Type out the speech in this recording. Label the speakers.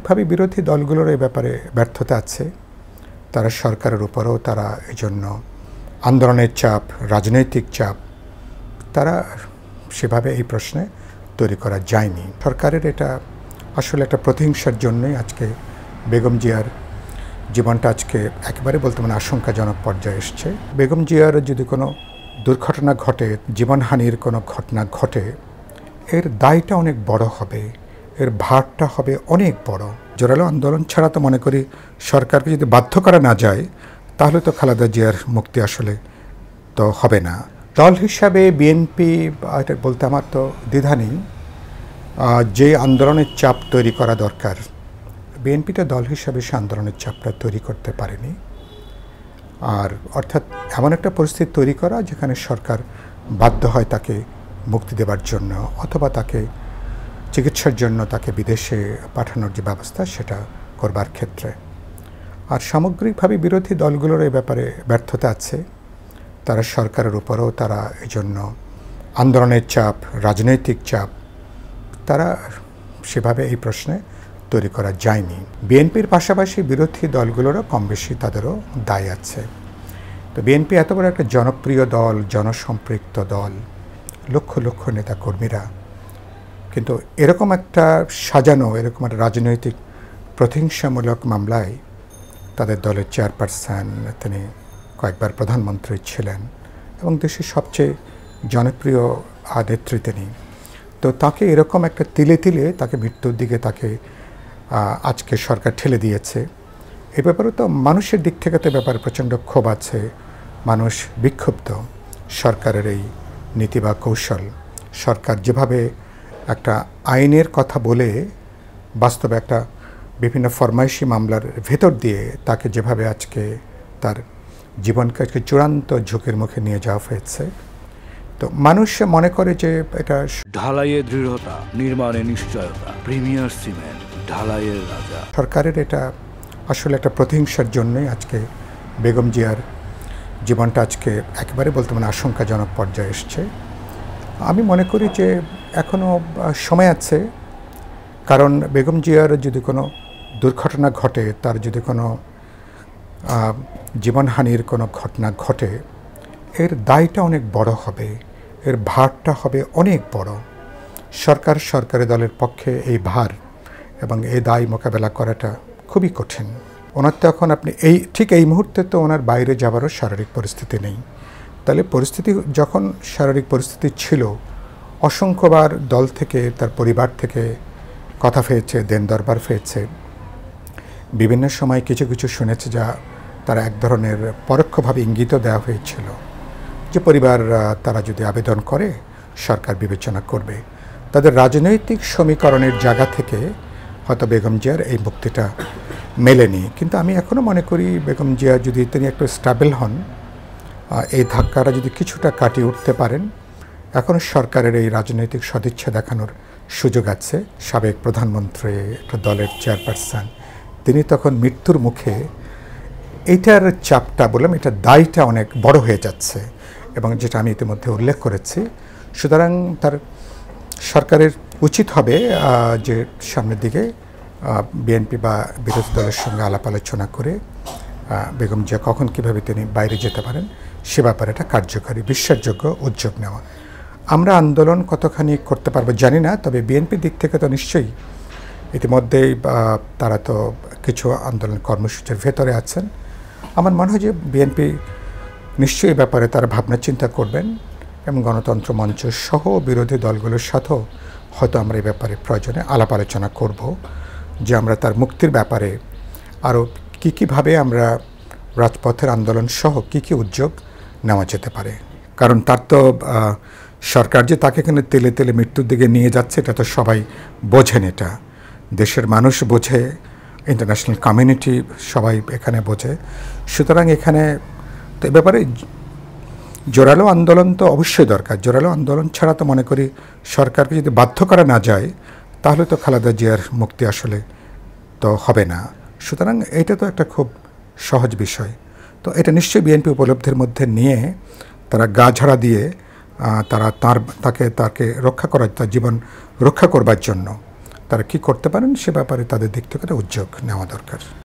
Speaker 1: সামগ্রিকভাবে বিরোধী দলগুলোর এই ব্যাপারে ব্যর্থতা আছে। তারা সরকারের উপরেও তারা এজন্য আন্দোলনের চাপ, রাজনৈতিক চাপ তারা সেভাবে এই প্রশ্নে তৈরি করা যায়নি। সরকারের এটা আসলে একটা প্রতিহিংসার জন্যই আজকে বেগম জিয়ার জীবনটা আজকে একেবারে বলতে মানে আশঙ্কাজনক পর্যায়ে এসছে। বেগম জিয়ার যদি কোনো দুর্ঘটনা ঘটে, জীবনহানির কোনো ঘটনা ঘটে, এর দায়টা অনেক বড় হবে, এর ভারটা হবে অনেক বড়। জোরালো আন্দোলন ছাড়া তো মনে করি সরকারকে যদি বাধ্য করা না যায় তাহলে তো খালেদা জিয়ার মুক্তি আসলে তো হবে না। দল হিসাবে বিএনপি এটা বলতে আমার তো দ্বিধা নেই, যে আন্দোলনের চাপ তৈরি করা দরকার বিএনপিটা দল হিসাবে সে আন্দোলনের চাপটা তৈরি করতে পারেনি। আর অর্থাৎ এমন একটা পরিস্থিতি তৈরি করা যেখানে সরকার বাধ্য হয় তাকে মুক্তি দেবার জন্য অথবা তাকে চিকিৎসার জন্য তাকে বিদেশে পাঠানোর যে ব্যবস্থা সেটা করবার ক্ষেত্রে। আর সামগ্রিকভাবে বিরোধী দলগুলোর এই ব্যাপারে ব্যর্থতা আছে। তারা সরকারের উপরেও তারা এজন্য আন্দোলনের চাপ, রাজনৈতিক চাপ তারা সেভাবে এই প্রশ্নে তৈরি করা যায়নি। বিএনপির পাশাপাশি বিরোধী দলগুলোরও কম বেশি তাদেরও দায় আছে। তো বিএনপি এত বড় একটা জনপ্রিয় দল, জনসম্পৃক্ত দল, লক্ষ লক্ষ নেতাকর্মীরা, কিন্তু এরকম একটা সাজানো এরকম একটা রাজনৈতিক প্রতিহিংসামূলক মামলায় তাদের দলের চেয়ারপারসন, তিনি কয়েকবার প্রধানমন্ত্রী ছিলেন এবং দেশের সবচেয়ে জনপ্রিয় নেত্রী তিনি। তো তাকে এরকম একটা তিলে তিলে তাকে মৃত্যুর দিকে তাকে আজকে সরকার ঠেলে দিয়েছে। এ ব্যাপারে তো মানুষের দিক থেকে তো ব্যাপারে প্রচণ্ড ক্ষোভ আছে, মানুষ বিক্ষুব্ধ। সরকারের এই নীতি বা কৌশল, সরকার যেভাবে একটা আইনের কথা বলে বাস্তবে একটা বিভিন্ন ফরমাইশি মামলার ভেতর দিয়ে তাকে যেভাবে আজকে তার জীবনকে আজকে চূড়ান্ত ঝুঁকির মুখে নিয়ে যাওয়া হয়েছে। তো মানুষ মনে করে যে এটা
Speaker 2: ঢালাইয়ে দৃঢ়তা, নির্মাণে নিশ্চয়তা, প্রিমিয়ার সিমেন্ট, ঢালাইয়ের রাজা।
Speaker 1: সরকারের এটা আসলে একটা প্রতিহিংসার জন্যই আজকে বেগম জিয়ার জীবনটা আজকে একেবারে বলতে মানে আশঙ্কাজনক পর্যায়ে এসছে। আমি মনে করি যে এখনও সময় আছে, কারণ বেগম জিয়ার যদি কোনো দুর্ঘটনা ঘটে, তার যদি কোনো জীবনহানির কোনো ঘটনা ঘটে, এর দায়টা অনেক বড় হবে, এর ভারটা হবে অনেক বড়। সরকারি দলের পক্ষে এই ভার এবং এই দায় মোকাবেলা করাটা খুবই কঠিন। ওনার তো এখন আপনি ঠিক এই মুহূর্তে তো ওনার বাইরে যাবারও শারীরিক পরিস্থিতি নেই। তাহলে পরিস্থিতি যখন শারীরিক পরিস্থিতি ছিল, অসংখ্যবার দল থেকে তার পরিবার থেকে কথা পেয়েছে, দেন দরবার পেয়েছে, বিভিন্ন সময় কিছু কিছু শুনেছে যা তারা এক ধরনের পরোক্ষভাবে ইঙ্গিত দেওয়া হয়েছিল যে পরিবার তারা যদি আবেদন করে সরকার বিবেচনা করবে। তাদের রাজনৈতিক সমীকরণের জায়গা থেকে হয়তো বেগম জিয়ার এই মুক্তিটা মেলেনি, কিন্তু আমি এখনও মনে করি বেগম জিয়া যদি তিনি একটু স্টেবল হন, এই ধাক্কাটা যদি কিছুটা কাটিয়ে উঠতে পারেন, এখনও সরকারের এই রাজনৈতিক সদিচ্ছা দেখানোর সুযোগ আছে। সাবেক প্রধানমন্ত্রী, একটা দলের চেয়ারপারসন, তিনি তখন মৃত্যুর মুখে, এইটার চাপটা বললাম, এটার দায়টা অনেক বড় হয়ে যাচ্ছে এবং যেটা আমি ইতিমধ্যে উল্লেখ করেছি। সুতরাং তার সরকারের উচিত হবে যে সামনের দিকে বিএনপি বা বিরোধী দলের সঙ্গে আলাপ আলোচনা করে বেগম জিয়া কখন কীভাবে তিনি বাইরে যেতে পারেন সে ব্যাপারে একটা কার্যকারী, বিশ্বাসযোগ্য উদ্যোগ নেওয়া। আমরা আন্দোলন কতখানি করতে পারবো জানি না, তবে বিএনপির দিক থেকে তো নিশ্চয়ই ইতিমধ্যেই তারা তো কিছু আন্দোলন কর্মসূচির ভেতরে আছেন। আমার মনে হয় যে বিএনপি নিশ্চয়ই এই ব্যাপারে তারা ভাবনা চিন্তা করবেন এবং গণতন্ত্র মঞ্চ সহ বিরোধী দলগুলোর সাথেও হয়তো আমরা এই ব্যাপারে প্রয়োজনে আলাপ আলোচনা করব যে আমরা তার মুক্তির ব্যাপারে আরও কীভাবে আমরা রাজপথের আন্দোলন সহ কী উদ্যোগ নেওয়া যেতে পারে। কারণ তার তো সরকার যে তাকে এখানে তেলে তেলে মৃত্যুর দিকে নিয়ে যাচ্ছে এটা তো সবাই বোঝেন, এটা দেশের মানুষ বোঝে, ইন্টারন্যাশনাল কমিউনিটি সবাই এখানে বোঝে। সুতরাং এখানে তো এ ব্যাপারে জোরালো আন্দোলন তো অবশ্যই দরকার। জোরালো আন্দোলন ছাড়া তো মনে করি সরকারকে যদি বাধ্য করা না যায় তাহলে তো খালেদা জিয়ার মুক্তি আসলে তো হবে না। সুতরাং এটা তো একটা খুব সহজ বিষয়। তো এটা নিশ্চয়ই বিএনপি উপলব্ধির মধ্যে নিয়ে তারা গা ঝাড়া দিয়ে তারা তাকে রক্ষা করার, তার জীবন রক্ষা করবার জন্য তারা কি করতে পারেন সে ব্যাপারে তাদের দিক থেকে উদ্যোগ নেওয়া দরকার।